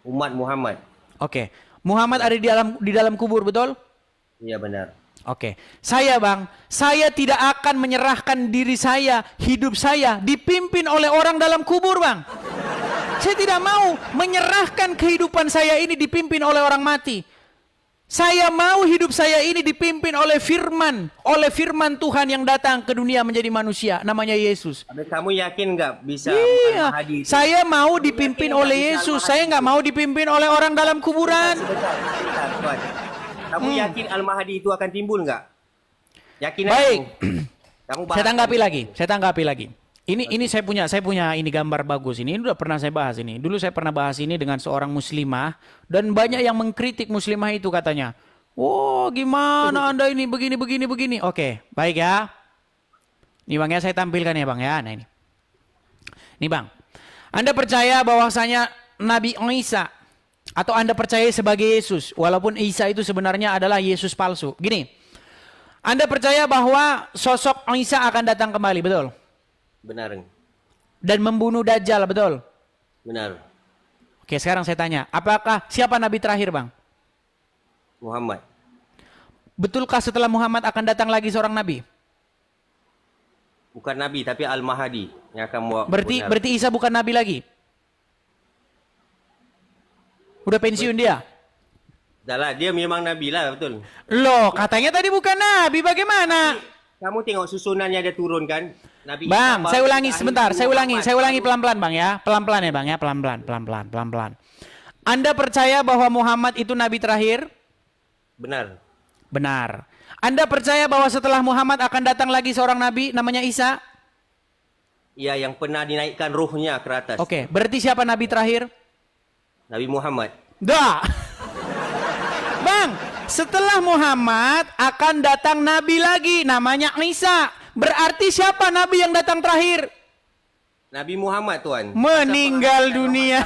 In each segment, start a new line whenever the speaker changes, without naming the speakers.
Umat Muhammad.
Oke. Muhammad ada di dalam kubur, betul?
Iya benar.
Oke. Saya Bang, saya tidak akan menyerahkan diri saya, hidup saya dipimpin oleh orang dalam kubur, Bang. Saya tidak mau menyerahkan kehidupan saya ini dipimpin oleh orang mati. Saya mau hidup saya ini dipimpin oleh firman Tuhan yang datang ke dunia menjadi manusia, namanya Yesus.
Tapi kamu yakin nggak bisa
Iya,
Al-Mahdi itu?
saya mau dipimpin oleh Yesus. Saya nggak mau dipimpin oleh orang dalam kuburan.
Sebentar, Tuan. Kamu yakin Al-Mahdi itu akan timbul nggak? Yakin aja
Baik.
kamu bahas.
Saya tanggapi lagi. Ini saya punya ini gambar bagus ini. Ini udah pernah saya bahas ini. Dulu saya pernah bahas ini dengan seorang muslimah dan banyak yang mengkritik muslimah itu katanya. Oh, gimana Anda ini begini. Oke, baik ya. Ini Bang ya, saya tampilkan ya Bang ya. Nah ini. Nih Bang. Anda percaya bahwasanya Nabi Isa atau Anda percaya sebagai Yesus walaupun Isa itu sebenarnya adalah Yesus palsu. Gini. Anda percaya bahwa sosok Isa akan datang kembali, betul?
Benar.
Dan membunuh Dajjal, betul?
Benar.
Oke, sekarang saya tanya, siapa nabi terakhir, Bang?
Muhammad.
Betulkah setelah Muhammad akan datang lagi seorang nabi?
Bukan nabi tapi Al-Mahdi yang akan bawa.
Berarti Isa bukan nabi lagi? Udah pensiun dia?
Dah lah, dia memang nabi lah, betul.
Loh, katanya tadi bukan nabi, bagaimana?
Kamu tengok susunannya dia turun kan? Nabi
Bang,
Isa
saya ulangi
akhir
sebentar, saya
Muhammad.
ulangi pelan-pelan Bang ya. Pelan-pelan ya Bang ya, pelan-pelan. Anda percaya bahwa Muhammad itu nabi terakhir?
Benar.
Benar. Anda percaya bahwa setelah Muhammad akan datang lagi seorang nabi namanya Isa?
Ya, yang pernah dinaikkan ruhnya ke atas.
Oke, berarti siapa nabi terakhir?
Nabi Muhammad.
Dah. Bang, setelah Muhammad akan datang nabi lagi namanya Isa. Berarti siapa nabi yang datang terakhir?
Nabi Muhammad, Tuan.
Meninggal dunia.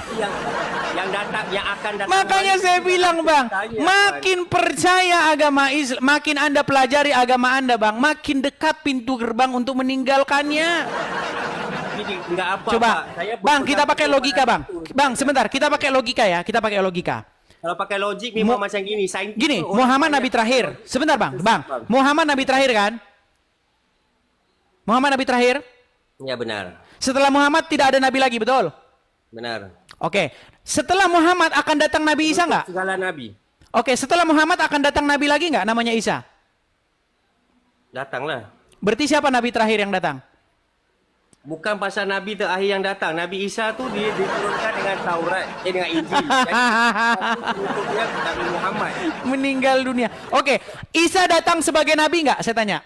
Yang datang, yang akan datang.
Makanya saya bilang Bang, makin percaya agama Islam, makin Anda pelajari agama Anda Bang, makin dekat pintu gerbang untuk meninggalkannya.
Enggak apa,
Coba,
Pak. Saya
Bang, kita pakai logika Bang.
itu.
Bang, sebentar, kita pakai logika ya, kita pakai logika.
Kalau pakai logik memang macam gini.
Gini, Muhammad nabi terakhir. Sebentar Bang, Muhammad nabi terakhir kan? Muhammad nabi terakhir?
Ya benar.
Setelah Muhammad tidak ada nabi lagi, betul?
Benar.
Oke. Setelah Muhammad akan datang Nabi Isa nggak?
Segala nabi.
Oke, setelah Muhammad akan datang nabi lagi nggak namanya Isa?
Datanglah.
Berarti siapa nabi terakhir yang datang?
Bukan pasal nabi terakhir yang datang. Nabi Isa tu dia diturunkan dengan Taurat, dengan Injil. Penutupnya Nabi Muhammad.
Meninggal dunia. Oke, Isa datang sebagai nabi nggak? Saya tanya.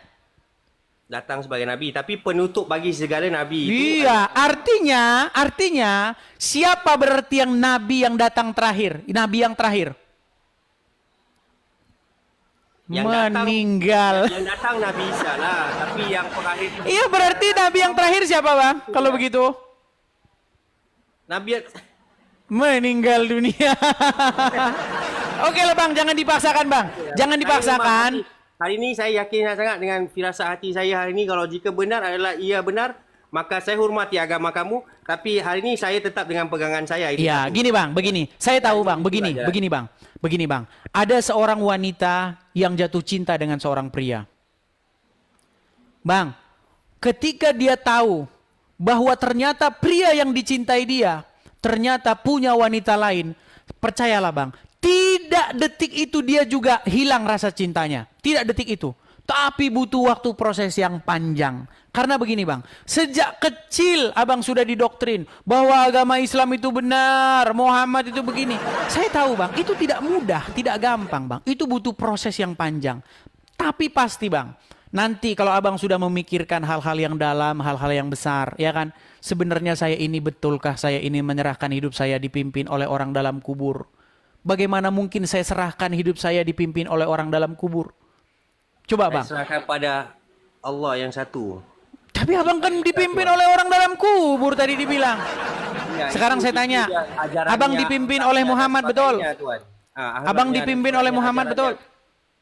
Datang sebagai nabi, tapi penutup bagi segala nabi itu.
Iya, artinya siapa berarti yang nabi yang datang terakhir? Nabi yang terakhir. Meninggal.
Yang datang Nabi Isa lah, tapi yang terakhir.
Iya, berarti nabi yang terakhir siapa, Bang? Kalau begitu?
Nabi
Meninggal dunia. Oke lah Bang, jangan dipaksakan Bang. Jangan dipaksakan.
Hari ini saya yakin sangat dengan firasat hati saya hari ini, kalau jika benar adalah ia benar, maka saya hormati agama kamu, tapi hari ini saya tetap dengan pegangan saya.
Iya, gini Bang, begini. Saya tahu Bang, begini Bang. Begini Bang, ada seorang wanita yang jatuh cinta dengan seorang pria. Bang, ketika dia tahu bahwa ternyata pria yang dicintai dia ternyata punya wanita lain, percayalah Bang, tidak detik itu dia juga hilang rasa cintanya. Tidak detik itu. Tapi butuh waktu proses yang panjang. Karena begini Bang, sejak kecil Abang sudah didoktrin bahwa agama Islam itu benar, Muhammad itu begini. Saya tahu Bang, itu tidak mudah, tidak gampang Bang. Itu butuh proses yang panjang. Tapi pasti Bang, nanti kalau Abang sudah memikirkan hal-hal yang dalam, hal-hal yang besar, ya kan? Sebenarnya saya ini betulkah saya ini menyerahkan hidup saya dipimpin oleh orang dalam kubur? Bagaimana mungkin saya serahkan hidup saya dipimpin oleh orang dalam kubur? Coba Bang.
Saya serahkan pada Allah yang satu.
Tapi Abang kan dipimpin oleh orang dalam kubur tadi dibilang.
Ya,
Sekarang saya tanya, Abang dipimpin oleh Muhammad betul? Abang dipimpin oleh Muhammad betul?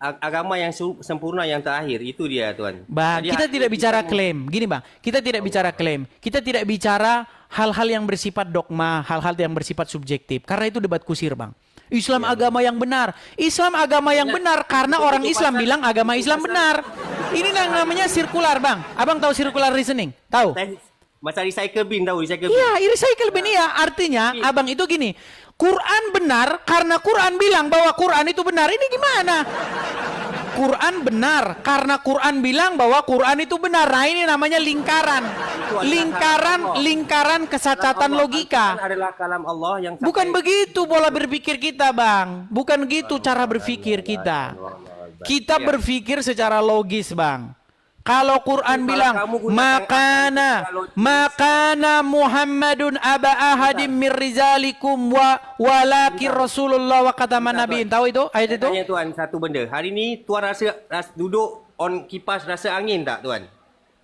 Agama yang sempurna yang terakhir itu dia Tuan.
Bang, kita tidak bicara klaim. Gini Bang, kita tidak bicara klaim. Kita tidak bicara hal-hal yang bersifat dogma, hal-hal yang bersifat subjektif. Karena itu debat kusir, Bang. Islam agama yang benar. Islam agama yang benar karena orang Islam bilang agama Islam benar. Ini yang namanya sirkular, Bang. Abang tahu circular reasoning? Tahu?
Masa recycle bin tahu recycle bin.
Iya, recycle bin ya. Artinya, abang itu gini. Quran benar karena Quran bilang bahwa Quran itu benar. Ini gimana? Quran benar karena Quran bilang bahwa Quran itu benar. Nah, ini namanya lingkaran. Lingkaran kesacatan logika.
Adalah kalam Allah yang
Bukan begitu pola berpikir kita, Bang. Bukan gitu cara berpikir kita. Kita berpikir secara logis, Bang. Kalau Quran bilang makana Muhammadun aba ahadim mir rizalikum walakin Rasulullah wa kataman nabiin. Tahu itu ayat itu?
Tanya Tuan satu benda. Hari ni Tuan rasa duduk on kipas rasa angin tak Tuan?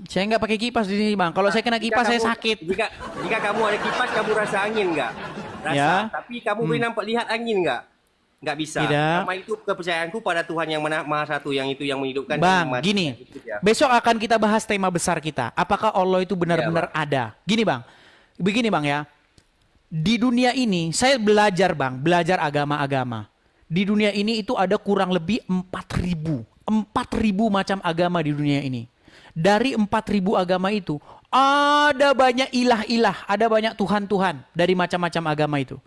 Saya nggak pakai kipas di sini, Bang. Kalau saya kena kipas saya sakit.
Jika kamu ada kipas kamu rasa angin enggak? Rasa. Ya. Tapi kamu boleh nampak lihat angin enggak? Enggak bisa. Sama itu kepercayaanku pada Tuhan yang Maha Satu, yang itu yang menghidupkan.
Bang, gini. Besok akan kita bahas tema besar kita. Apakah Allah itu benar-benar ada? Gini, Bang. Begini, Bang ya. Di dunia ini saya belajar, Bang, belajar agama-agama. Di dunia ini itu ada kurang lebih 4.000 macam agama di dunia ini. Dari 4.000 agama itu ada banyak ilah-ilah, ada banyak Tuhan-Tuhan dari macam-macam agama itu.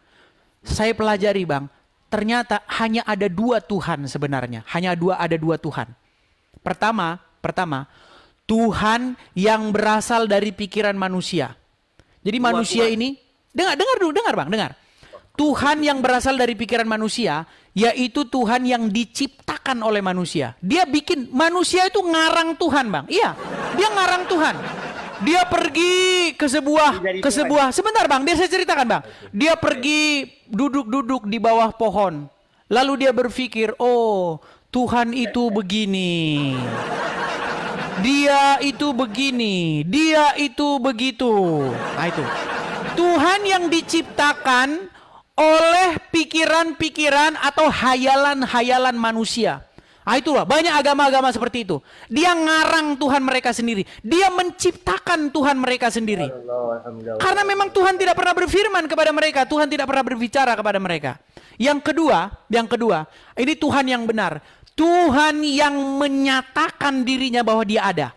Saya pelajari, Bang. Ternyata hanya ada 2 Tuhan sebenarnya. Ada dua Tuhan. Pertama, Tuhan yang berasal dari pikiran manusia. Jadi manusia ini, dengar Bang. Tuhan yang berasal dari pikiran manusia, yaitu Tuhan yang diciptakan oleh manusia. Dia bikin, manusia itu ngarang Tuhan, Bang. Iya, dia ngarang Tuhan. Dia pergi ke sebuah sebentar, Bang, dia saya ceritakan, Bang. Dia pergi duduk-duduk di bawah pohon. Lalu dia berpikir, "Oh, Tuhan itu begini. Dia itu begini, dia itu begitu." Nah, itu. Tuhan yang diciptakan oleh pikiran-pikiran atau hayalan-hayalan manusia. Nah, itulah banyak agama-agama seperti itu. Dia ngarang Tuhan mereka sendiri. Dia menciptakan Tuhan mereka sendiri. Karena memang Tuhan tidak pernah berfirman kepada mereka. Tuhan tidak pernah berbicara kepada mereka. Yang kedua, ini Tuhan yang benar. Tuhan yang menyatakan dirinya bahwa dia ada.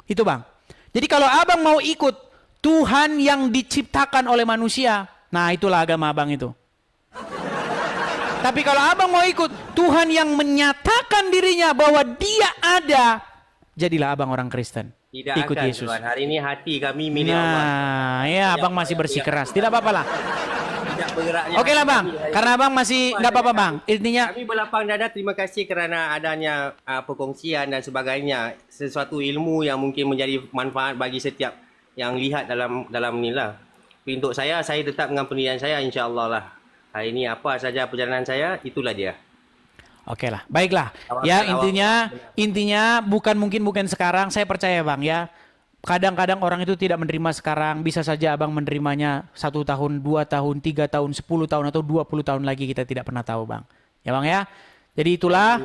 Itu, Bang. Jadi kalau abang mau ikut Tuhan yang diciptakan oleh manusia, nah itulah agama abang itu. Tapi kalau abang mau ikut Tuhan yang menyatakan dirinya bahwa dia ada, jadilah abang orang Kristen.
Tidak ikut akan, Yesus. Tuhan. Hari ini hati kami milik
Allah. Nah, ya abang masih bersikeras. Tidak apa-apa lah. Oke lah, Bang. Karena abang masih nggak apa-apa, Bang. Intinya
kami berlapang dada, terima kasih kerana adanya perkongsian dan sebagainya. Sesuatu ilmu yang mungkin menjadi manfaat bagi setiap yang lihat dalam inilah. Untuk saya tetap dengan pendirian saya, insya-Allah lah. Hari ini apa saja perjalanan saya, itulah dia.
Oke lah, baiklah. Ya, intinya bukan sekarang. Saya percaya, Bang, ya. Kadang-kadang orang itu tidak menerima sekarang. Bisa saja abang menerimanya 1 tahun, 2 tahun, 3 tahun, 10 tahun, atau 20 tahun lagi. Kita tidak pernah tahu, Bang. Ya, Bang, ya. Jadi itulah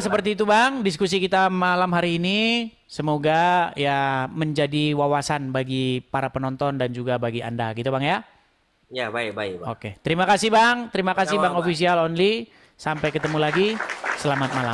seperti itu, Bang. Diskusi kita malam hari ini. Semoga ya menjadi wawasan bagi para penonton dan juga bagi Anda. Gitu, Bang, ya.
Ya, baik.
Oke. Terima kasih, Bang. Terima kasih, Bang Official Only. Sampai ketemu lagi. Selamat malam.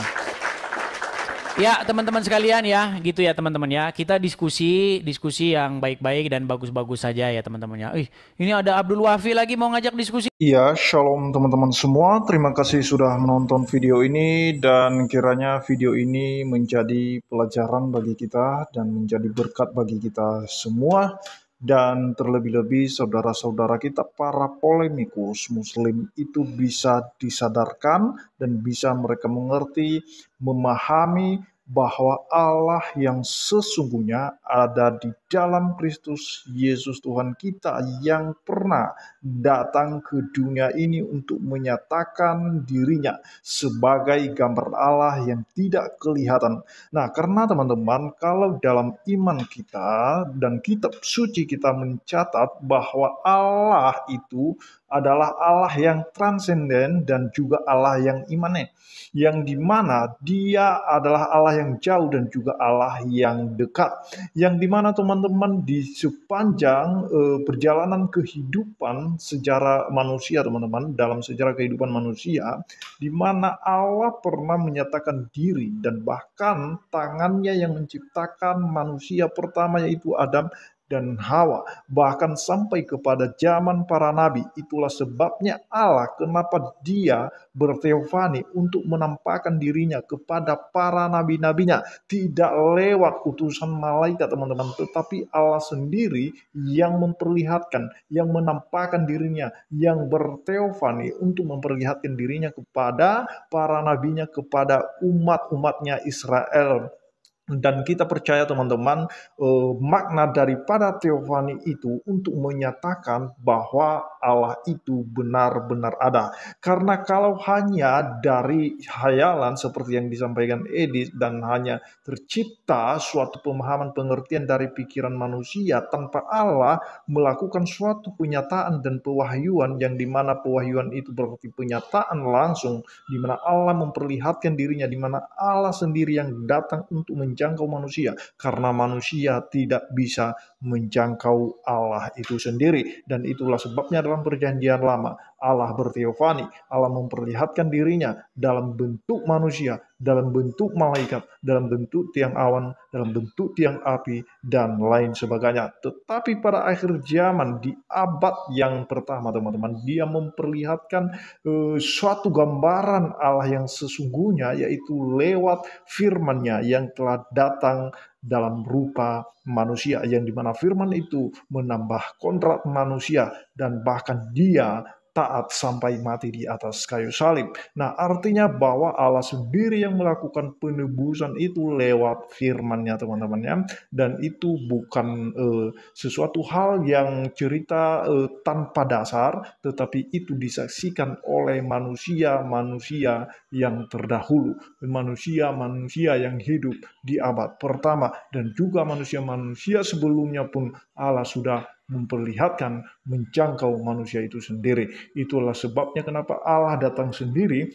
Ya, teman-teman sekalian ya, gitu ya teman-teman ya. Kita diskusi yang baik-baik dan bagus-bagus saja ya teman-teman ya. Ini ada Abdul Wafi lagi mau ngajak diskusi.
Iya, shalom teman-teman semua. Terima kasih sudah menonton video ini dan kiranya video ini menjadi pelajaran bagi kita dan menjadi berkat bagi kita semua. Dan terlebih-lebih saudara-saudara kita para polemikus muslim itu bisa disadarkan dan bisa mereka mengerti, memahami bahwa Allah yang sesungguhnya ada di dalam Kristus Yesus Tuhan kita yang pernah datang ke dunia ini untuk menyatakan dirinya sebagai gambar Allah yang tidak kelihatan. Nah, karena teman-teman, kalau dalam iman kita dan kitab suci kita mencatat bahwa Allah itu adalah Allah yang transenden dan juga Allah yang imanen, yang dimana dia adalah Allah yang jauh dan juga Allah yang dekat, yang dimana teman teman-teman di sepanjang perjalanan kehidupan sejarah manusia, teman-teman, dalam sejarah kehidupan manusia, di mana Allah pernah menyatakan diri dan bahkan tangannya yang menciptakan manusia pertama yaitu Adam dan Hawa, bahkan sampai kepada zaman para nabi. Itulah sebabnya Allah kenapa dia berteofani untuk menampakkan dirinya kepada para nabi-nabinya, tidak lewat utusan malaikat, teman-teman, tetapi Allah sendiri yang memperlihatkan, yang menampakkan dirinya, yang berteofani untuk memperlihatkan dirinya kepada para nabinya, kepada umat-umatnya Israel. Dan kita percaya, teman-teman, makna daripada teofani itu untuk menyatakan bahwa Allah itu benar-benar ada. Karena kalau hanya dari hayalan seperti yang disampaikan Edith dan hanya tercipta suatu pemahaman pengertian dari pikiran manusia tanpa Allah melakukan suatu penyataan dan pewahyuan, yang dimana pewahyuan itu berarti penyataan langsung, di mana Allah memperlihatkan dirinya, di mana Allah sendiri yang datang untuk menjangkau manusia, karena manusia tidak bisa menjangkau Allah itu sendiri. Dan itulah sebabnya dalam perjanjian lama Allah berteofani, Allah memperlihatkan dirinya dalam bentuk manusia, dalam bentuk malaikat, dalam bentuk tiang awan, dalam bentuk tiang api, dan lain sebagainya. Tetapi pada akhir zaman di abad yang pertama, teman-teman, dia memperlihatkan suatu gambaran Allah yang sesungguhnya, yaitu lewat firman-Nya yang telah datang dalam rupa manusia, yang dimana firman itu menambah kontrak manusia dan bahkan dia taat sampai mati di atas kayu salib. Nah, artinya bahwa Allah sendiri yang melakukan penebusan itu lewat firman-Nya, teman-teman, ya. Dan itu bukan sesuatu hal yang cerita tanpa dasar, tetapi itu disaksikan oleh manusia-manusia yang terdahulu, manusia-manusia yang hidup di abad pertama, dan juga manusia-manusia sebelumnya pun Allah sudah memperlihatkan menjangkau manusia itu sendiri. Itulah sebabnya kenapa Allah datang sendiri,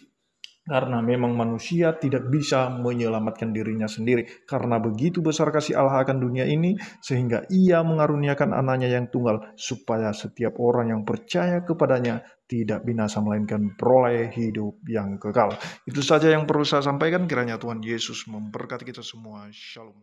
karena memang manusia tidak bisa menyelamatkan dirinya sendiri. Karena begitu besar kasih Allah akan dunia ini, sehingga ia mengaruniakan anaknya yang tunggal, supaya setiap orang yang percaya kepadanya tidak binasa, melainkan beroleh hidup yang kekal. Itu saja yang perlu saya sampaikan. Kiranya Tuhan Yesus memberkati kita semua. Shalom.